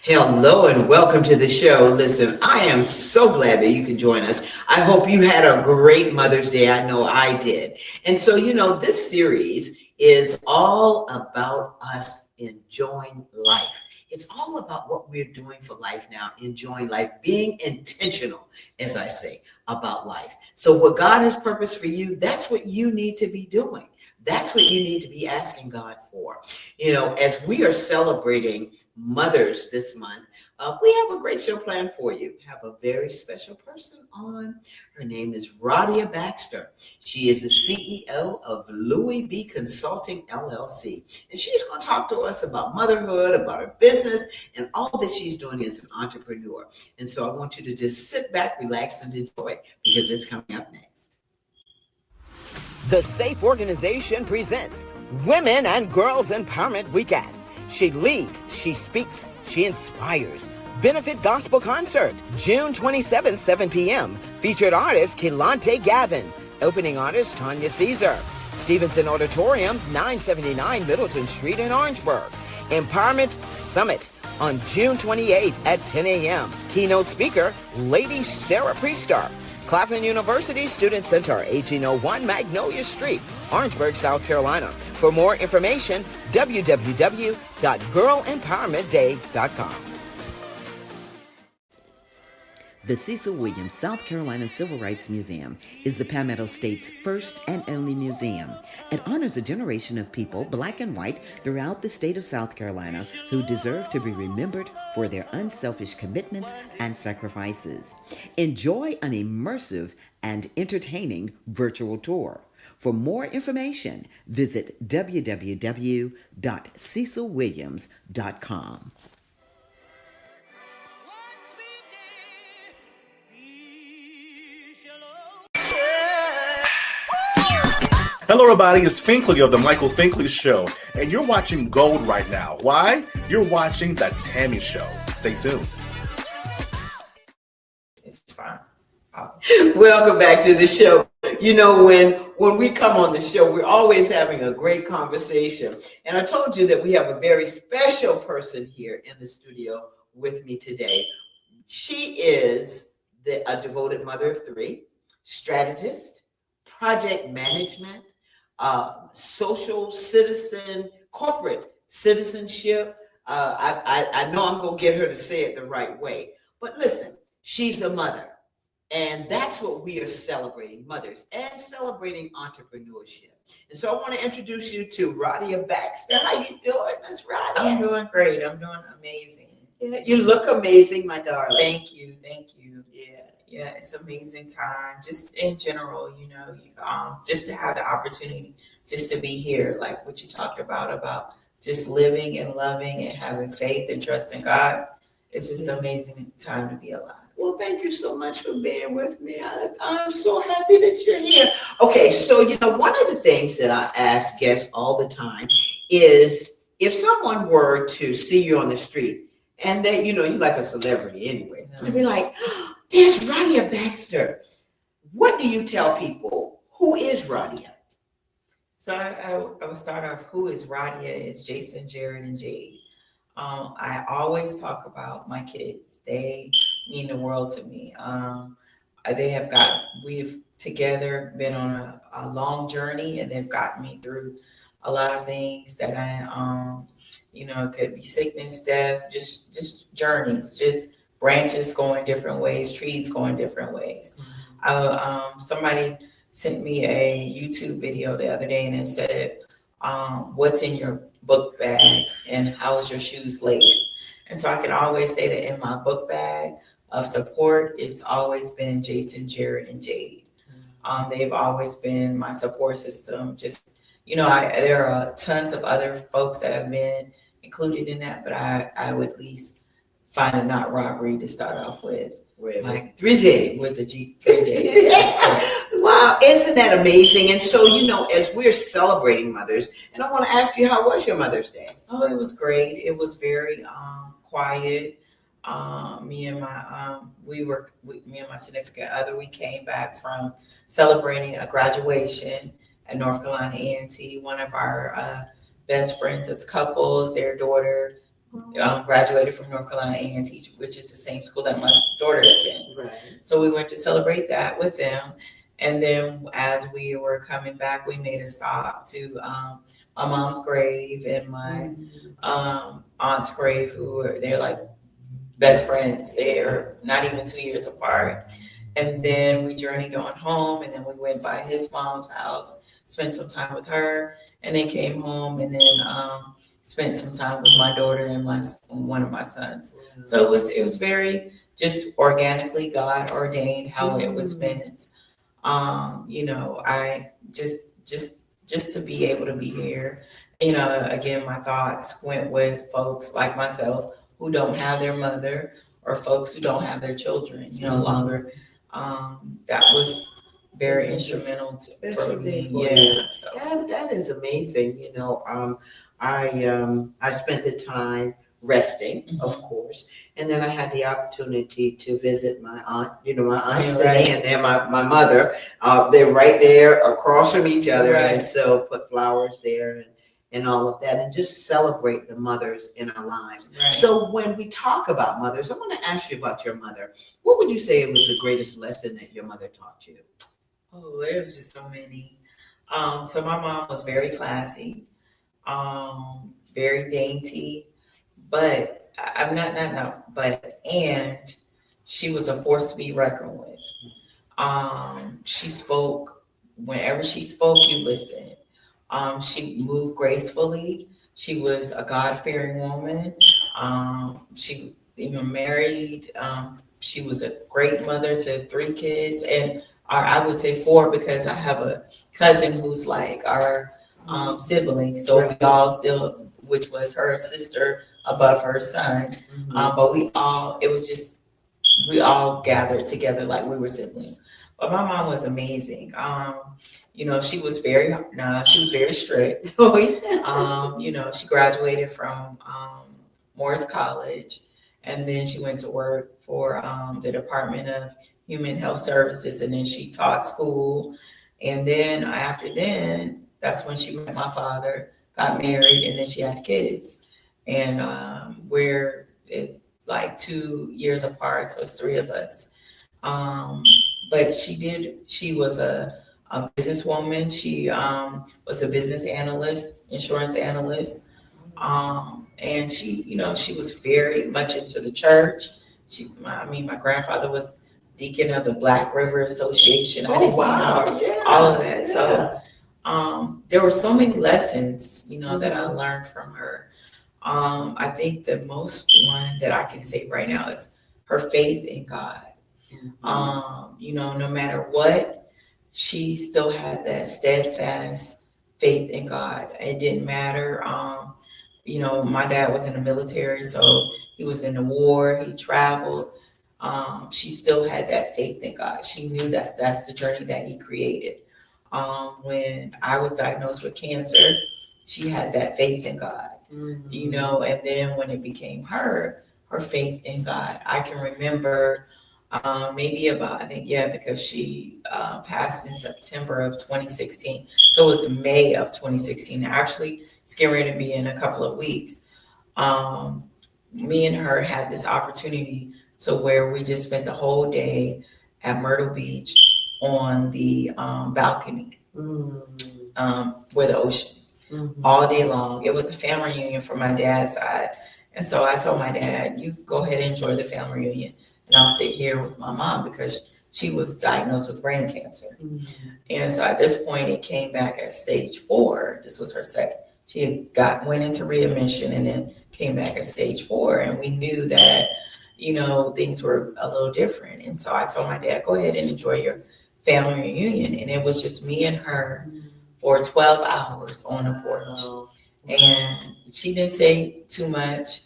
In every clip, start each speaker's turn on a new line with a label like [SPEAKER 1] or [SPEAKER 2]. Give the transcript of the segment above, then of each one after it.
[SPEAKER 1] Hello and welcome to the show. Listen, I am so glad that you can join us. I hope you had a great Mother's Day. I know I did. And so, this series is all about us enjoying life. It's all about what we're doing for life now, enjoying life, being intentional, as I say, about life. So, what God has purpose for you, that's what you need to be doing. That's what you need to be asking God for. As we are celebrating mothers this month, we have a great show planned for you. We have a very special person on. Her name is Radia Baxter. She is the CEO of Louis B. Consulting LLC. And she's going to talk to us about motherhood, about her business, and all that she's doing as an entrepreneur. And so I want you to just sit back, relax, and enjoy because it's coming up next.
[SPEAKER 2] The Safe Organization presents Women and Girls Empowerment Weekend. She leads, she speaks, she inspires. Benefit Gospel Concert, June 27th, 7 p.m. Featured artist Kelante Gavin. Opening artist Tanya Caesar. Stevenson Auditorium, 979 Middleton Street in Orangeburg. Empowerment Summit on June 28th at 10 a.m. Keynote speaker, Lady Sarah Priester. Claflin University Student Center, 1801 Magnolia Street, Orangeburg, South Carolina. For more information, www.girlempowermentday.com.
[SPEAKER 3] The Cecil Williams South Carolina Civil Rights Museum is the Palmetto State's first and only museum. It honors a generation of people, black and white, throughout the state of South Carolina who deserve to be remembered for their unselfish commitments and sacrifices. Enjoy an immersive and entertaining virtual tour. For more information, visit www.cecilwilliams.com.
[SPEAKER 4] Hello, everybody. It's Finkley of the Michael Finkley Show, and you're watching Gold right now. Why? You're watching The Tammy Show. Stay tuned.
[SPEAKER 1] It's fine. Welcome back to the show. When we come on the show, we're always having a great conversation. And I told you that we have a very special person here in the studio with me today. She is a devoted mother of three, strategist, project management, social citizen, corporate citizenship. I know I'm going to get her to say it the right way. But listen, she's a mother. And that's what we are celebrating, mothers, and celebrating entrepreneurship. And so I want to introduce you to Radia Baxter. How you doing, Miss Radia?
[SPEAKER 5] I'm doing great. I'm doing amazing.
[SPEAKER 1] You look amazing, my darling.
[SPEAKER 5] Thank you. Yeah, it's amazing time. Just in general, just to have the opportunity just to be here, like what you talked about just living and loving and having faith and trust in God. It's just an amazing time to be alive.
[SPEAKER 1] Well, thank you so much for being with me. I'm so happy that you're here. Okay, so, one of the things that I ask guests all the time is if someone were to see you on the street and they, you're like a celebrity anyway, they'd be like, oh, there's Radia Baxter. What do you tell people? Who is Radia?
[SPEAKER 5] So I will start off, who is Radia? It's Jason, Jared, and Jade. I always talk about my kids. They mean the world to me. We've together been on a long journey, and they've gotten me through a lot of things that it could be sickness, death, just journeys, just branches going different ways, trees going different ways. Somebody sent me a YouTube video the other day, and it said, what's in your book bag and how is your shoes laced? And so I can always say that in my book bag of support, it's always been Jason, Jared, and Jade. They've always been my support system. Just, there are tons of other folks that have been included in that, but I would at least find a not robbery to start off with.
[SPEAKER 1] Like 3 J's.
[SPEAKER 5] With the 3 J's.
[SPEAKER 1] Wow, isn't that amazing? And so, as we're celebrating mothers, and I want to ask you, how was your Mother's Day?
[SPEAKER 5] Oh, it was great. It was very quiet. Me and my significant other, we came back from celebrating a graduation at North Carolina A&T. One of our best friends as couples, their daughter graduated from North Carolina A&T, which is the same school that my daughter attends.
[SPEAKER 1] Right.
[SPEAKER 5] So we went to celebrate that with them. And then as we were coming back, we made a stop to my mom's grave and my aunt's grave, they're like best friends. They're not even 2 years apart. And then we journeyed on home, and then we went by his mom's house, spent some time with her, and then came home, and then spent some time with my daughter and one of my sons. So it was very just organically God ordained how it was spent. I just to be able to be here. Again, my thoughts went with folks like myself who don't have their mother, or folks who don't have their children, longer. That was very instrumental for me. Yeah. So
[SPEAKER 1] That is amazing. I spent the time resting, of course, and then I had the opportunity to visit my aunt. My aunt Cindy and then my mother. They're right there across from each other, and so put flowers there and all of that, and just celebrate the mothers in our lives.
[SPEAKER 5] Right.
[SPEAKER 1] So when we talk about mothers, I want to ask you about your mother. What would you say was the greatest lesson that your mother taught you?
[SPEAKER 5] Oh, there's just so many. So my mom was very classy, very dainty, but I'm and she was a force to be reckoned with. She spoke, whenever she spoke, you listened. She moved gracefully. She was a God-fearing woman. She even married. She was a great mother to 3 kids, or I would say 4, because I have a cousin who's like our sibling. So we all still, which was her sister above her son. But we all gathered together like we were siblings. But my mom was amazing. She was very strict.
[SPEAKER 1] Oh, yeah.
[SPEAKER 5] She graduated from Morris College, and then she went to work for the Department of Human Health Services, and then she taught school. And then that's when she met my father, got married, and then she had kids. And we're like 2 years apart, so it's 3 of us. But she was a businesswoman. She was a business analyst, insurance analyst. And she was very much into the church. My grandfather was deacon of the Black River Association. I didn't know all of that. So there were so many lessons, that I learned from her. I think the most one that I can say right now is her faith in God. No matter what, she still had that steadfast faith in God. It didn't matter. My dad was in the military, so he was in the war, he traveled. She still had that faith in God. She knew that that's the journey that he created. When I was diagnosed with cancer, she had that faith in God, and then when it became her faith in God, I can remember because she passed in September of 2016. So it was May of 2016. Actually, it's getting ready to be in a couple of weeks. Me and her had this opportunity to where we just spent the whole day at Myrtle Beach on the balcony where the ocean, all day long. It was a family reunion for my dad's side. And so I told my dad, you go ahead and enjoy the family reunion, and I'll sit here with my mom, because she was diagnosed with brain cancer. And so at this point, it came back at stage 4. This was her second. She had went into readmission and then came back at stage 4. And we knew that, things were a little different. And so I told my dad, go ahead and enjoy your family reunion. And it was just me and her for 12 hours on the porch. And she didn't say too much.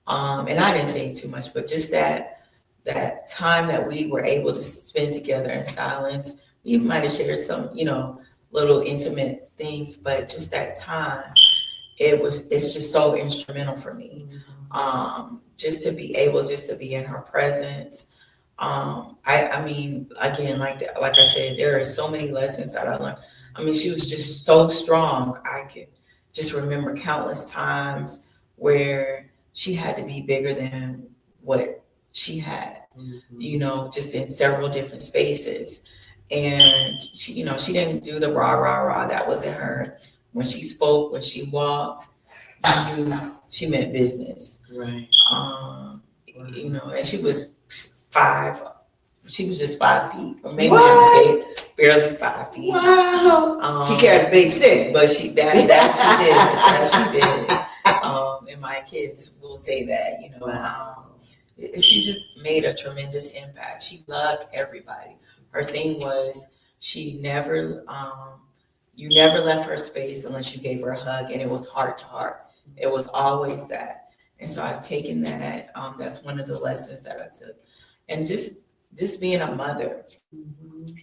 [SPEAKER 5] And I didn't say too much, but just that time that we were able to spend together in silence. We might have shared some, little intimate things, but just that time, it's just so instrumental for me. Just to be in her presence. Again, like I said, there are so many lessons that I learned. She was just so strong. I could just remember countless times where she had to be bigger than what she had, you know, just in several different spaces. And she, you know, she didn't do the rah, rah, rah. That wasn't her. When she spoke, when she walked, you knew she meant business.
[SPEAKER 1] Right.
[SPEAKER 5] You know, and she was 5. She was just 5 feet, or maybe barely 5 feet.
[SPEAKER 1] Wow. She carried a big stick.
[SPEAKER 5] But she that she did. And my kids will say that, you know. She just made a tremendous impact. She loved everybody. Her thing was she never, you never left her space unless you gave her a hug, and it was heart to heart. It was always that. And so I've taken that. That's one of the lessons that I took. And just being a mother,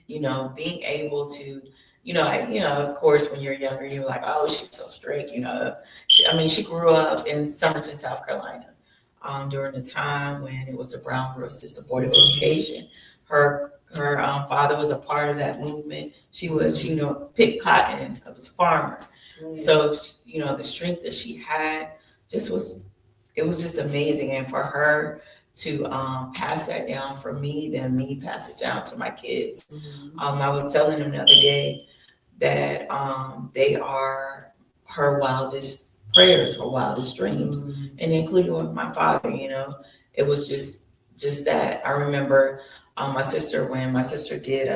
[SPEAKER 5] you know, being able to, you know, of course, when you're younger, you're like, oh, she's so strict, you know. She grew up in Somerton, South Carolina, during the time when it was the Brown Girl System Board of Education. Her father was a part of that movement. She was, you know, picked cotton. I was a farmer. So, you know, the strength that she had it was just amazing. And for her to pass that down for me, then me pass it down to my kids. I was telling them the other day that they are her wildest prayers, her wildest dreams, and including with my father. You know, it was just that. I remember when my sister did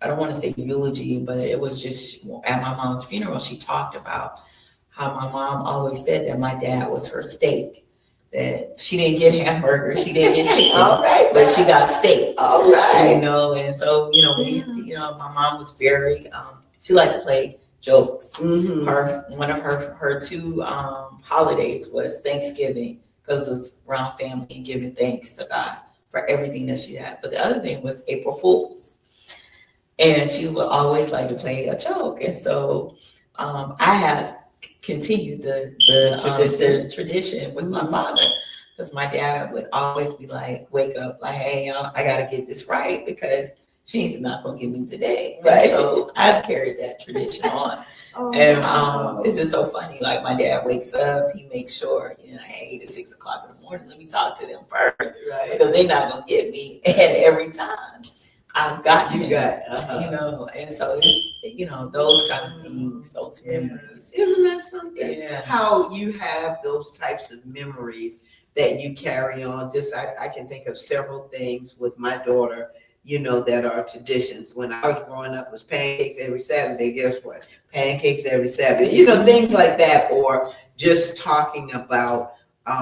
[SPEAKER 5] I don't want to say eulogy, but it was just at my mom's funeral. She talked about how my mom always said that my dad was her steak. That she didn't get hamburgers, she didn't get chicken, but she got steak. All right, you know. And so, you know, my mom was very. She liked to play jokes. One of her 2 holidays was Thanksgiving, because it was around family and giving thanks to God for everything that she had. But the other thing was April Fools, and she would always like to play a joke. And so I have continued the tradition with my father, because my dad would always be like, wake up, like, hey, I gotta get this right, because she's not gonna get me today. Right. So I've carried that tradition on. And it's just so funny. Like, my dad wakes up, he makes sure, you know, hey, it's 6 o'clock in the morning, let me talk to them first, because they're not gonna get me. And every time I've gotten you know, and so it's, you know, those kind of things, those memories.
[SPEAKER 1] Isn't that something?
[SPEAKER 5] Yeah.
[SPEAKER 1] How you have those types of memories that you carry on. Just I can think of several things with my daughter, you know, that are traditions. When I was growing up, it was pancakes every Saturday. Guess what? Pancakes every Saturday. You know, things like that, or just talking about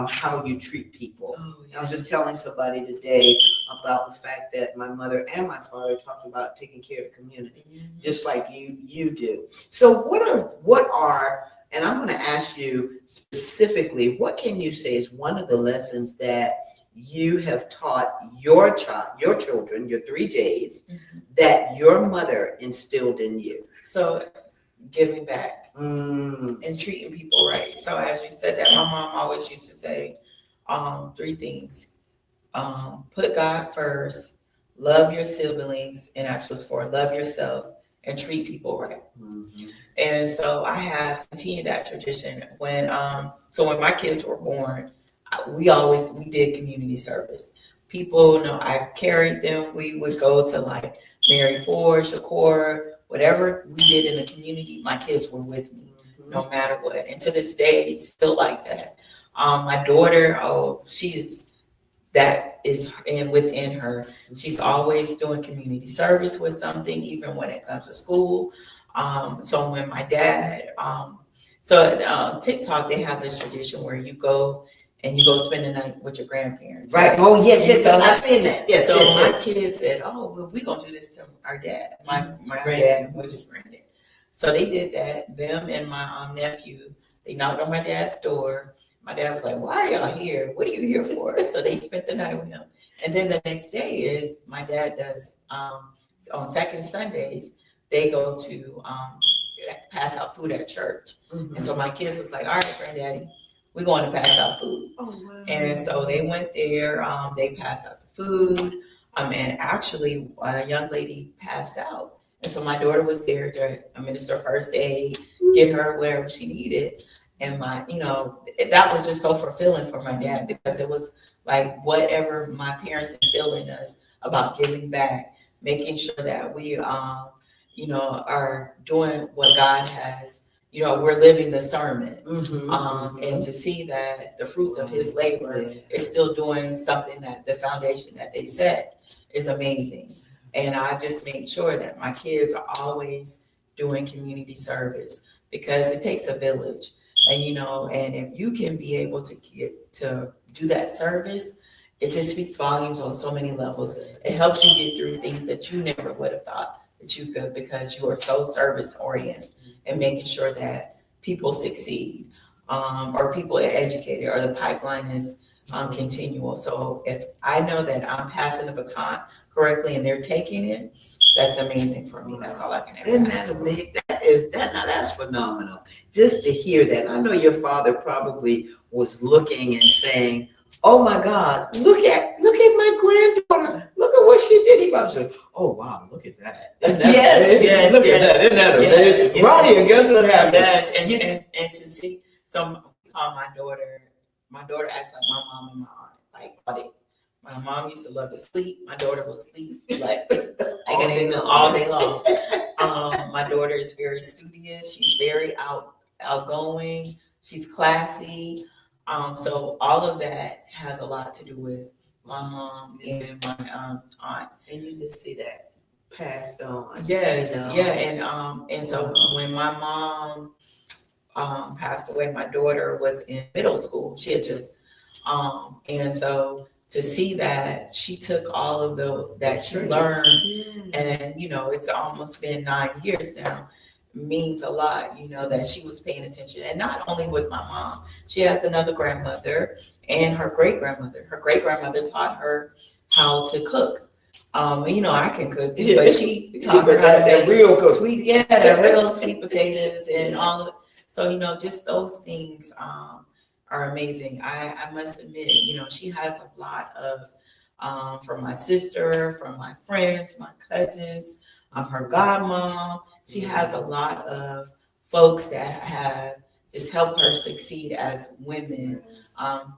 [SPEAKER 1] how you treat people. I was just telling somebody today about the fact that my mother and my father talked about taking care of the community, just like you do. So what are, and I'm going to ask you specifically, what can you say is one of the lessons that you have taught your children, your 3 J's, that your mother instilled in you?
[SPEAKER 5] So giving back and treating people right. So as you said that, my mom always used to say 3 things. Put God first, love your siblings, and actually was 4, love yourself, and treat people right. And so I have continued that tradition. When my kids were born, we did community service. People know I carried them. We would go to like Mary Ford, Shakur, whatever we did in the community, my kids were with me no matter what. And to this day, it's still like that. My daughter, that is within her. She's always doing community service with something, even when it comes to school. So when my dad, TikTok, they have this tradition where you go spend the night with your grandparents.
[SPEAKER 1] Right. Oh, yes, I've seen that. Yes.
[SPEAKER 5] So my kids said, oh, well, we're going to do this to our dad. My dad was his granddad. So they did that. Them and my nephew, they knocked on my dad's door. My dad was like, why are y'all here? What are you here for? So they spent the night with him. And then the next day is my dad does, on second Sundays, they go to pass out food at church. And so my kids was like, all right, granddaddy, we're going to pass out food. Oh, wow. And so they went there, they passed out the food. And actually a young lady passed out. And so my daughter was there to administer first aid, get her whatever she needed. And that was just so fulfilling for my dad, because it was like whatever my parents instilled in us about giving back, making sure that we, are doing what God has, we're living the sermon. And to see that the fruits of his labor is still doing something, that the foundation that they set is amazing. And I just made sure that my kids are always doing community service, because it takes a village. And, and if you can be able to get to do that service, it just speaks volumes on so many levels. It helps you get through things that you never would have thought that you could, because you are so service oriented and making sure that people succeed, or people are educated, or the pipeline is continual. So if I know that I'm passing the baton correctly and they're taking it, that's amazing for me. That's all I can ever
[SPEAKER 1] Isn't
[SPEAKER 5] ask
[SPEAKER 1] that
[SPEAKER 5] for.
[SPEAKER 1] amazing? That's phenomenal. Just to hear that. I know your father probably was looking and saying, "Oh my God, look at my granddaughter. Look at what she did." He probably said, "Oh wow, look at that."
[SPEAKER 5] Yes,
[SPEAKER 1] Look at that. Isn't that amazing? Radia, guess what happened?
[SPEAKER 5] Yes, and to see my daughter acts like my mom and my aunt. Like, my mom used to love to sleep. My daughter will sleep like all day long. My daughter is very studious. She's very outgoing. She's classy. So all of that has a lot to do with my mom and my aunt.
[SPEAKER 1] And you just see that passed on.
[SPEAKER 5] Yes, and so when my mom passed away, my daughter was in middle school. She had just and so to see that she took all of that she learned, and it's almost been 9 years now, means a lot, that she was paying attention. And not only with my mom, she has another grandmother and her great grandmother. Her great grandmother taught her how to cook. I can cook too, but she taught her how to make
[SPEAKER 1] real cook.
[SPEAKER 5] the real sweet potatoes and all of it. So, just those things are amazing. I must admit, she has a lot of, from my sister, from my friends, my cousins, her godmom. She has a lot of folks that have just helped her succeed as women,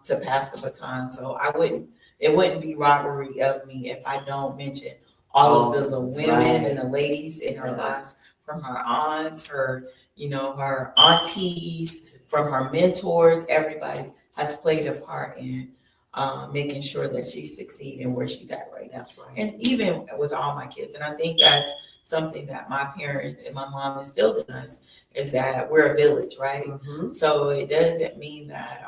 [SPEAKER 5] to pass the baton. So it wouldn't be robbery of me if I don't mention all of the women and the ladies in her lives, from her aunts, her aunties, from her mentors. Everybody has played a part in making sure that she succeeds and where she's at right now.
[SPEAKER 1] That's right.
[SPEAKER 5] And even with all my kids. And I think that's something that my parents and my mom instilled in us, is that we're a village, right? So it doesn't mean that,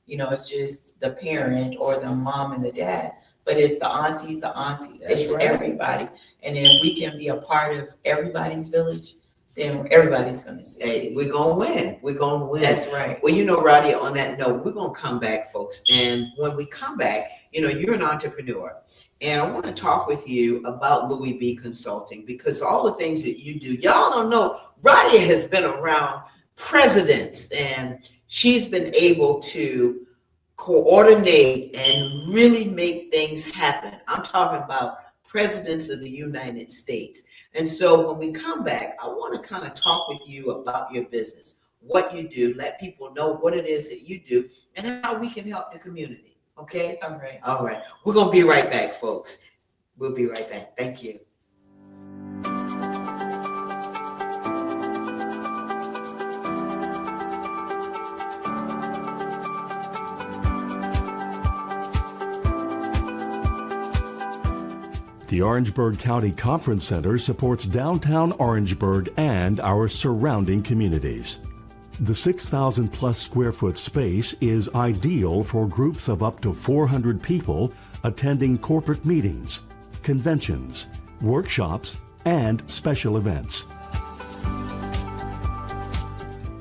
[SPEAKER 5] it's just the parent or the mom and the dad, but it's the aunties, it's everybody. And if we can be a part of everybody's village, then everybody's going to succeed.
[SPEAKER 1] Hey, we're going to win. We're going to win.
[SPEAKER 5] That's right.
[SPEAKER 1] Well, Radia, on that note, we're going to come back, folks. And when we come back, you're an entrepreneur. And I want to talk with you about Louis B Consulting, because all the things that you do, y'all don't know, Radia has been around presidents, and she's been able to coordinate and really make things happen. I'm talking about presidents of the United States. And so when we come back, I want to kind of talk with you about your business, what you do, let people know what it is that you do, and how we can help the community. Okay?
[SPEAKER 5] All right.
[SPEAKER 1] All right. We're going to be right back, folks. We'll be right back. Thank you.
[SPEAKER 6] The Orangeburg County Conference Center supports downtown Orangeburg and our surrounding communities. The 6,000 plus square foot space is ideal for groups of up to 400 people attending corporate meetings, conventions, workshops, and special events.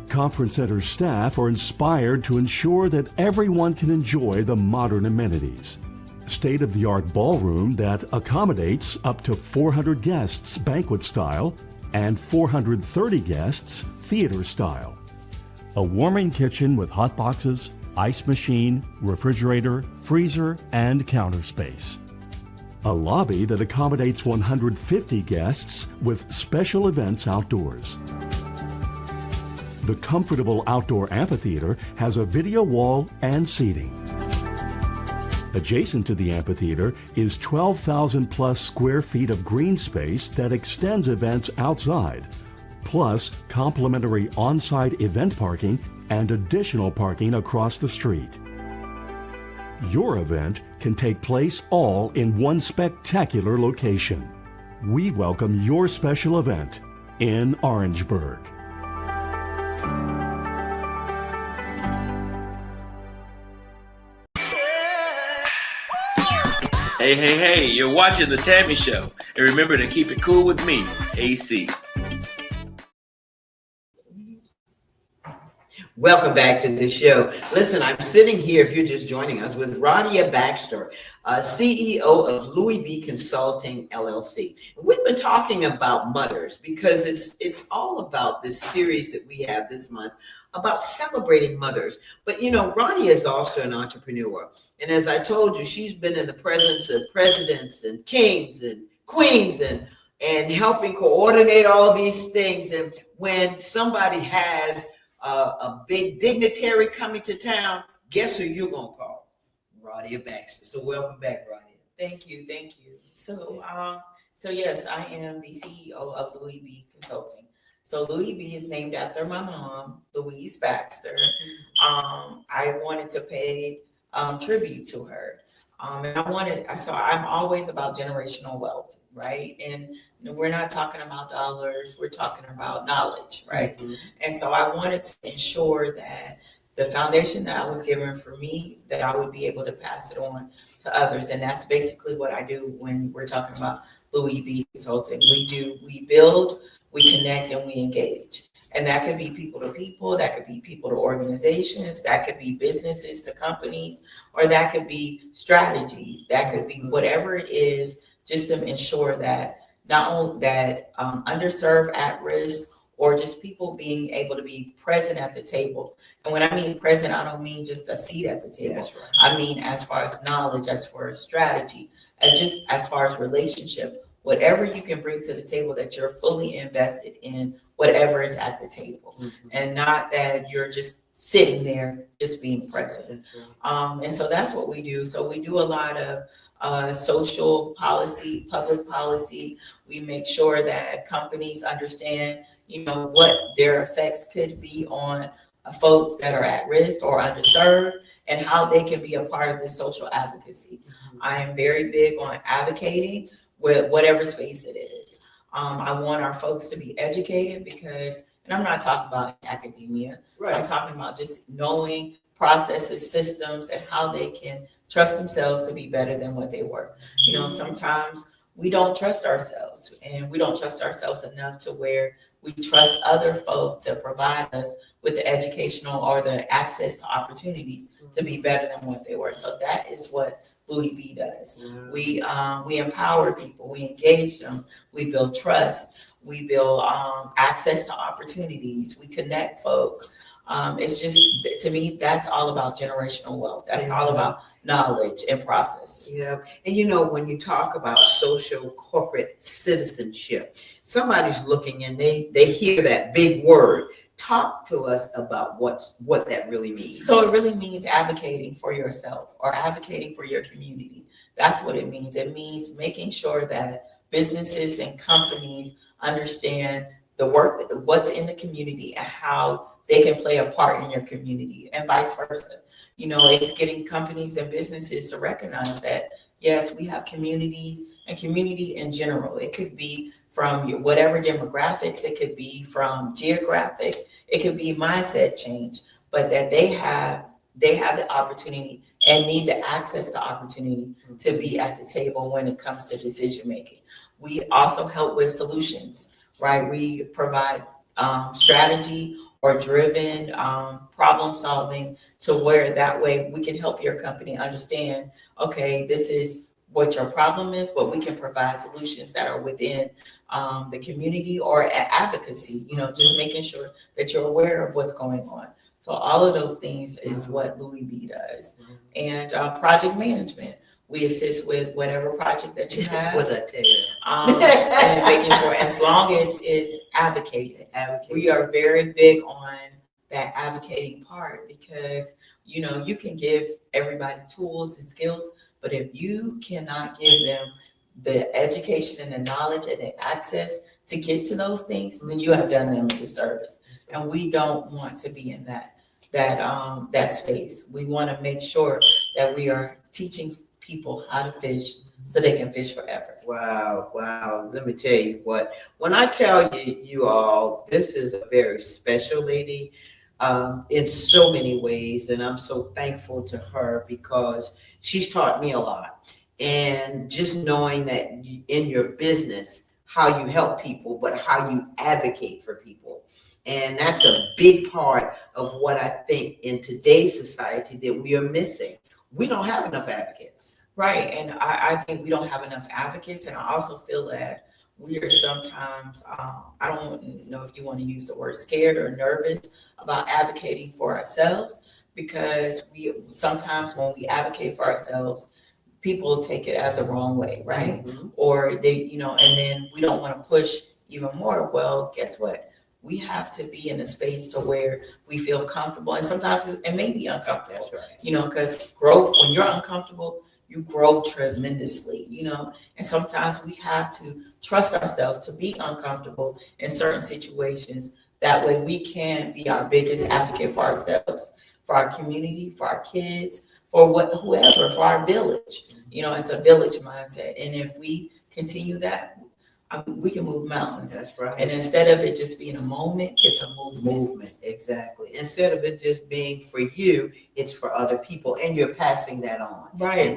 [SPEAKER 6] Conference Center staff are inspired to ensure that everyone can enjoy the modern amenities. State-of-the-art ballroom that accommodates up to 400 guests banquet style and 430 guests theater style. A warming kitchen with hot boxes, ice machine, refrigerator, freezer, and counter space. A lobby that accommodates 150 guests with special events outdoors. The comfortable outdoor amphitheater has a video wall and seating. Adjacent to the amphitheater is 12,000 plus square feet of green space that extends events outside, plus complimentary on-site event parking and additional parking across the street. Your event can take place all in one spectacular location. We welcome your special event in Orangeburg.
[SPEAKER 7] Hey, you're watching The Tammy Show. And remember to keep it cool with me, AC.
[SPEAKER 1] Welcome back to the show. Listen, I'm sitting here, if you're just joining us, with Radia Baxter, CEO of Louis B. Consulting, LLC. We've been talking about mothers because it's all about this series that we have this month about celebrating mothers. But, you know, Radia is also an entrepreneur. And as I told you, she's been in the presence of presidents and kings and queens and helping coordinate all these things. And when somebody has a big dignitary coming to town, guess who you're gonna call? Radia Baxter. So welcome back, Radia.
[SPEAKER 5] Thank you. So, yes, I am the CEO of Louis B. Consulting. So Louis B. is named after my mom, Louise Baxter. I wanted to pay tribute to her, and I'm always about generational wealth, right? And we're not talking about dollars, we're talking about knowledge, right? Mm-hmm. And so I wanted to ensure that the foundation that I was given for me, that I would be able to pass it on to others. And that's basically what I do when we're talking about Louis B. Consulting. We build, we connect, and we engage. And that could be people to people, that could be people to organizations, that could be businesses to companies, or that could be strategies, that could be whatever it is, just to ensure that not only that underserved, at risk, or just people being able to be present at the table. And when I mean present, I don't mean just a seat at the table. Right. I mean as far as knowledge, as far as strategy, as far as relationship, whatever you can bring to the table, that you're fully invested in whatever is at the table, and not that you're just sitting there just being present. And so that's what we do. So we do a lot of social policy, public policy. We make sure that companies understand, what their effects could be on folks that are at risk or underserved, and how they can be a part of this social advocacy. I am very big on advocating with whatever space it is. I want our folks to be educated and I'm not talking about academia. Right. I'm talking about just knowing processes, systems, and how they can trust themselves to be better than what they were. Sometimes we don't trust ourselves, and we don't trust ourselves enough to where we trust other folk to provide us with the educational or the access to opportunities to be better than what they were. So that is what Louis B does. We empower people, we engage them, we build trust, we build access to opportunities, we connect folk. It's just, to me, that's all about generational wealth. That's all about knowledge and processes.
[SPEAKER 1] Yeah. And when you talk about social corporate citizenship, somebody's looking and they hear that big word. Talk to us about what that really means.
[SPEAKER 5] So it really means advocating for yourself or advocating for your community. That's what it means. It means making sure that businesses and companies understand the work, what's in the community, and how they can play a part in your community, and vice versa. It's getting companies and businesses to recognize that, yes, we have communities, and community in general. It could be from whatever demographics, it could be from geographic, it could be mindset change, but that they have the opportunity and need the access to opportunity to be at the table when it comes to decision making. We also help with solutions, right? We provide strategy or driven problem solving, to where that way we can help your company understand, okay, this is what your problem is, but we can provide solutions that are within the community or advocacy, just making sure that you're aware of what's going on. So all of those things is what Louis B does. And project management. We assist with whatever project that you have.
[SPEAKER 1] What I tell you?
[SPEAKER 5] And making sure, as long as it's advocated. We are very big on that advocating part, because you can give everybody tools and skills, but if you cannot give them the education and the knowledge and the access to get to those things, then you have done them a disservice. And we don't want to be in that space. We want to make sure that we are teaching people how to fish so they can fish forever.
[SPEAKER 1] Wow. Let me tell you what, when I tell you all, this is a very special lady in so many ways. And I'm so thankful to her because she's taught me a lot. And just knowing that in your business, how you help people, but how you advocate for people. And that's a big part of what I think in today's society that we are missing. We don't have enough advocates.
[SPEAKER 5] Right. And I think we don't have enough advocates. And I also feel that we are sometimes, I don't know if you want to use the word scared or nervous about advocating for ourselves, because sometimes when we advocate for ourselves, people take it as the wrong way, right? Mm-hmm. Or they, and then we don't want to push even more. Well, guess what? We have to be in a space to where we feel comfortable, and sometimes it may be uncomfortable. That's right. Because growth, when you're uncomfortable, you grow tremendously, and sometimes we have to trust ourselves to be uncomfortable in certain situations. That way we can be our biggest advocate for ourselves, for our community, for our kids, for whoever, for our village. It's a village mindset. And if we continue that, we can move mountains.
[SPEAKER 1] That's right.
[SPEAKER 5] And instead of it just being a moment, it's a movement.
[SPEAKER 1] Exactly. Instead of it just being for you, it's for other people, and you're passing that on.
[SPEAKER 5] Right.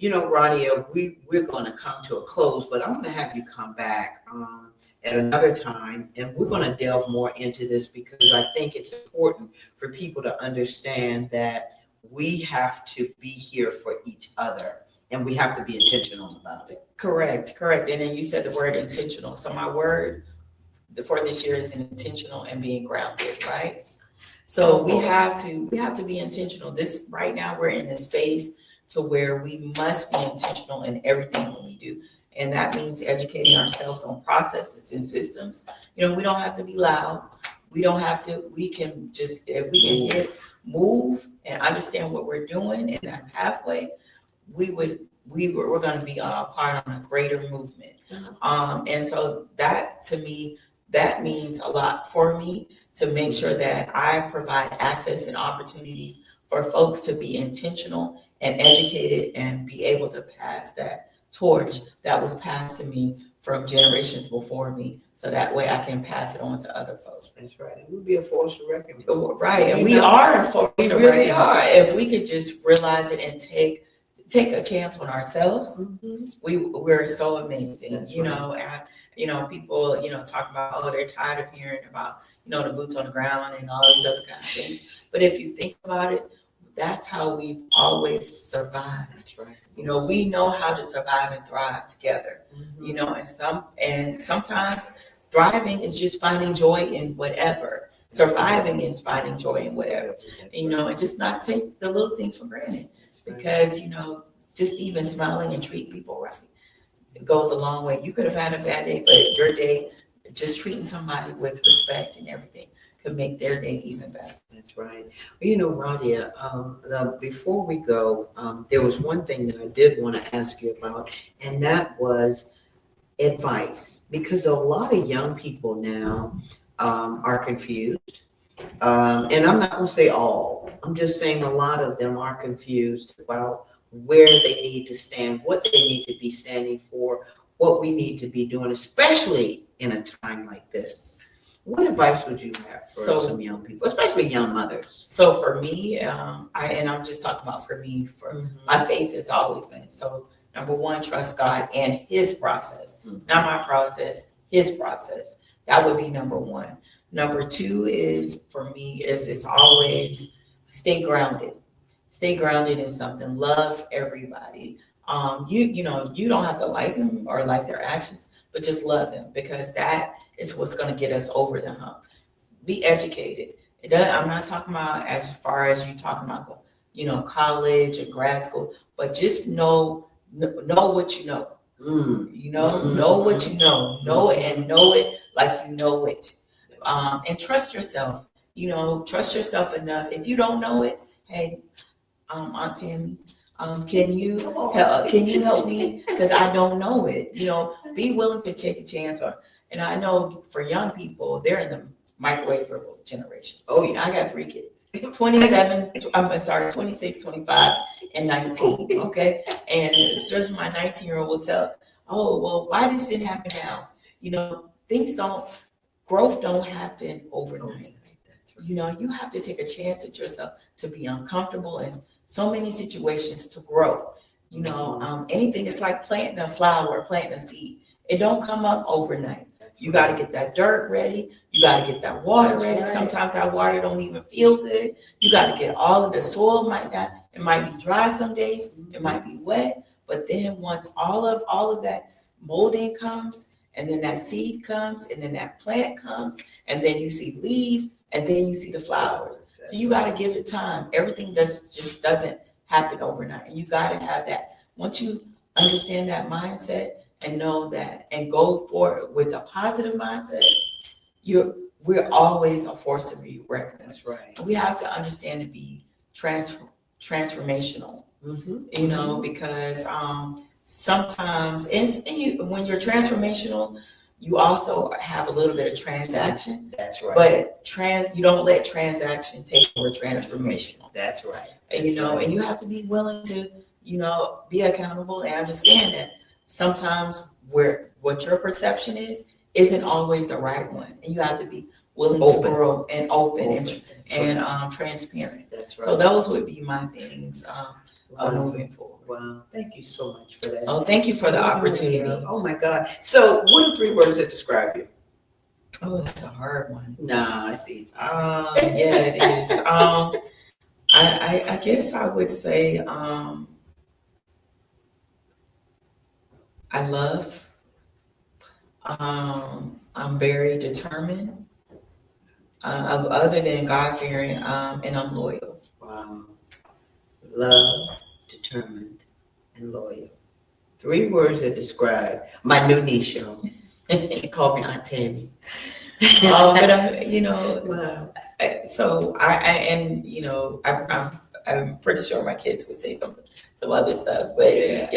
[SPEAKER 1] Radia, we're going to come to a close, but I'm going to have you come back at another time, and we're going to delve more into this, because I think it's important for people to understand that we have to be here for each other, and we have to be intentional about it.
[SPEAKER 5] Correct. And then you said the word intentional. So my word for this year is intentional and being grounded, right? So we have to be intentional. This right now, we're in a space to where we must be intentional in everything that we do. And that means educating ourselves on processes and systems. We don't have to be loud. We don't have to, we can just, if we can move and understand what we're doing in that pathway, we're going to be a part on a greater movement. And so that, to me, that means a lot for me, to make sure that I provide access and opportunities for folks to be intentional and educated and be able to pass that torch that was passed to me from generations before me, so that way I can pass it on to other folks.
[SPEAKER 1] That's right. It would be a force to reckon with.
[SPEAKER 5] Right. And we are a force to reckon. We really are. If we could just realize it and take a chance on ourselves, we're so amazing. That's people, talk about, they're tired of hearing about, the boots on the ground and all these other kinds of things. But if you think about it, that's how we've always survived. That's right. We know how to survive and thrive together. And sometimes thriving is just finding joy in whatever. Surviving is finding joy in whatever. And just not take the little things for granted. Because, just even smiling and treating people right, it goes a long way. You could have had a bad day, but your day, just treating somebody with respect and everything, could make their day even better.
[SPEAKER 1] That's right. Radia, before we go, there was one thing that I did want to ask you about, and that was advice. Because a lot of young people now are confused. And I'm not going to say all. I'm just saying a lot of them are confused about where they need to stand, what they need to be standing for, what we need to be doing, especially in a time like this. What advice would you have for some young people, especially young mothers? So
[SPEAKER 5] for me, I'm just talking about for me, my faith has always been. So number one, trust God and his process, not my process, his process. That would be number one. Number two is, for me, is always stay grounded. Stay grounded in something. Love everybody. You don't have to like them or like their actions, but just love them, because that is what's going to get us over the hump. Be educated. I'm not talking about as far as you talking about, college or grad school, but just know what you know. Know what you know. Know it and know it like you know it. And trust yourself. trust yourself enough. If you don't know it, hey, Aunt Tammy, can you help me? Because I don't know it. Be willing to take a chance. And I know for young people, they're in the microwavable generation. Oh yeah, I got 3 kids. 26, 25, and 19. Okay. And especially my 19-year-old will tell, oh, well, why this didn't happen now? Growth don't happen overnight. You have to take a chance at yourself to be uncomfortable in so many situations to grow. Anything is like planting a flower, planting a seed. It don't come up overnight. You got to get that dirt ready. You got to get that water ready. Right. Sometimes that water don't even feel good. You got to get all of the soil. It might be dry some days. It might be wet. But then once all of that molding comes, and then that seed comes, and then that plant comes, and then you see leaves, and then you see the flowers. So you got to give it time. Everything just doesn't happen overnight. And you got to have that. Once you understand that mindset and know that and go for it with a positive mindset, we're always a force to be reckoned with.
[SPEAKER 1] That's right.
[SPEAKER 5] We have to understand to be transformational, because sometimes, when you're transformational, you also have a little bit of transaction.
[SPEAKER 1] That's right.
[SPEAKER 5] But you don't let transaction take over transformational.
[SPEAKER 1] That's right.
[SPEAKER 5] And and you have to be willing to, be accountable and understand that sometimes what your perception isn't always the right one. And you have to be willing to grow and open. And transparent.
[SPEAKER 1] That's right.
[SPEAKER 5] So those would be my things moving forward.
[SPEAKER 1] Wow. Thank you so much for that.
[SPEAKER 5] Oh, thank you for the opportunity.
[SPEAKER 1] Oh my God. So what are 3 words that describe you?
[SPEAKER 5] Oh, that's a hard one.
[SPEAKER 1] Nah, I see.
[SPEAKER 5] Yeah, it is. I guess I would say I love. I'm very determined. Other than God-fearing, and I'm loyal.
[SPEAKER 1] Wow. Love, determined, and loyal. 3 words that describe my new niche show. She called me Aunt Tammy.
[SPEAKER 5] But
[SPEAKER 1] wow.
[SPEAKER 5] So I'm pretty sure my kids would say some other stuff, but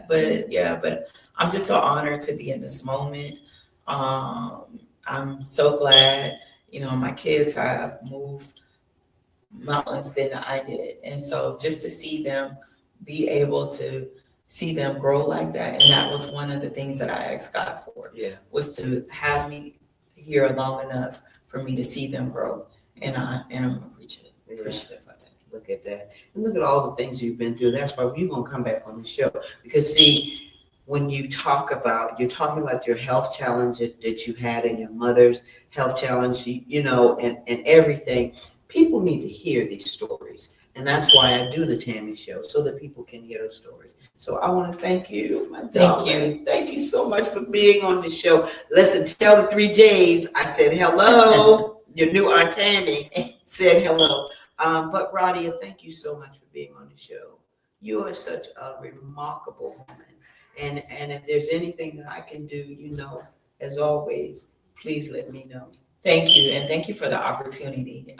[SPEAKER 5] but I'm just so honored to be in this moment. I'm so glad, my kids have moved mountains than I did, and so just to see them be able to see them grow like that, and that was one of the things that I asked God for.
[SPEAKER 1] Yeah,
[SPEAKER 5] was to have me here long enough for me to see them grow, and I'm appreciative of that.
[SPEAKER 1] Look at that, and look at all the things you've been through. That's why we're gonna come back on the show, because see, when you're talking about your health challenge that you had and your mother's health challenge, and everything. People need to hear these stories. And that's why I do the Tammy Show, so that people can hear those stories. So I want to thank you.
[SPEAKER 5] Thank you.
[SPEAKER 1] Thank you so much for being on the show. Listen, tell the 3 J's I said hello. Your new Aunt Tammy said hello. But Radia, thank you so much for being on the show. You are such a remarkable woman. And if there's anything that I can do, as always, please let me know.
[SPEAKER 5] Thank you. And thank you for the opportunity.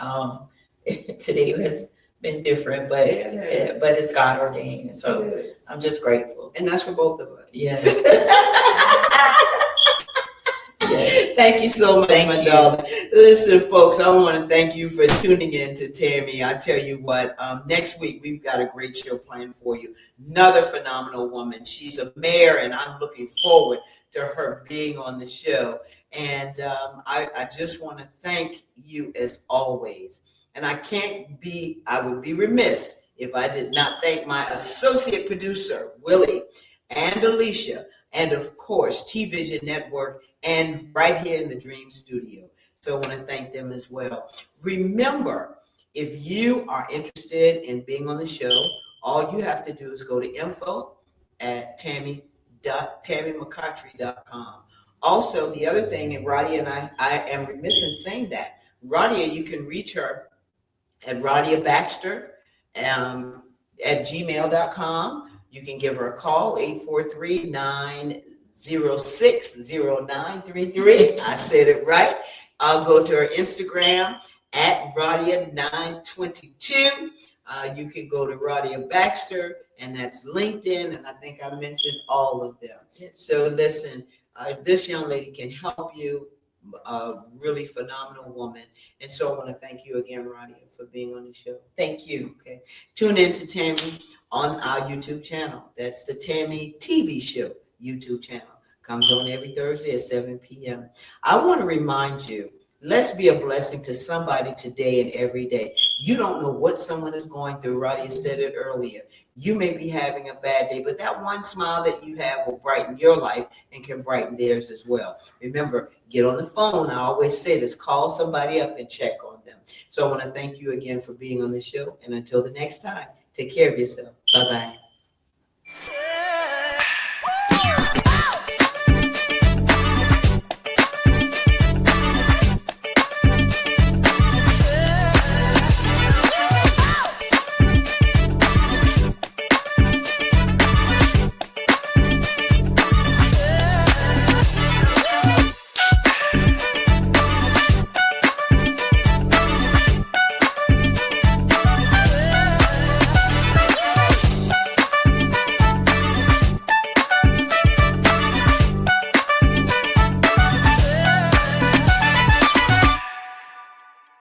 [SPEAKER 5] Today has been different, but it's God ordained. So I'm just grateful.
[SPEAKER 1] And that's for both of us.
[SPEAKER 5] Yes.
[SPEAKER 1] Yes. Thank you so much, my darling. Listen, folks, I want to thank you for tuning in to Tammy. I tell you what, next week we've got a great show planned for you. Another phenomenal woman. She's a mayor, and I'm looking forward to her being on the show. And I just want to thank you as always. And I would be remiss if I did not thank my associate producer, Willie, and Alicia, and of course, T-Vision Network, and right here in the Dream Studio. So I want to thank them as well. Remember, if you are interested in being on the show, all you have to do is go to info@tammymccotry.com. Also, the other thing, and Radia and I am remiss in saying that, Radia, you can reach her at Radia Baxter at gmail.com. You can give her a call, 843-906-0933. I said it right. I'll go to her Instagram at Radia 922. You can go to Radia Baxter, and that's LinkedIn, and I think I mentioned all of them. So listen, this young lady can help you, a really phenomenal woman. And so I want to thank you again, Radia, for being on the show.
[SPEAKER 5] Thank you.
[SPEAKER 1] Okay. Tune in to Tammy on our YouTube channel. That's the Tammy TV Show YouTube channel. Comes on every Thursday at 7 p.m. I want to remind you, let's be a blessing to somebody today and every day. You don't know what someone is going through. Radia said it earlier. You may be having a bad day, but that one smile that you have will brighten your life and can brighten theirs as well. Remember, get on the phone. I always say this, call somebody up and check on them. So I want to thank you again for being on the show. And until the next time, take care of yourself. Bye-bye.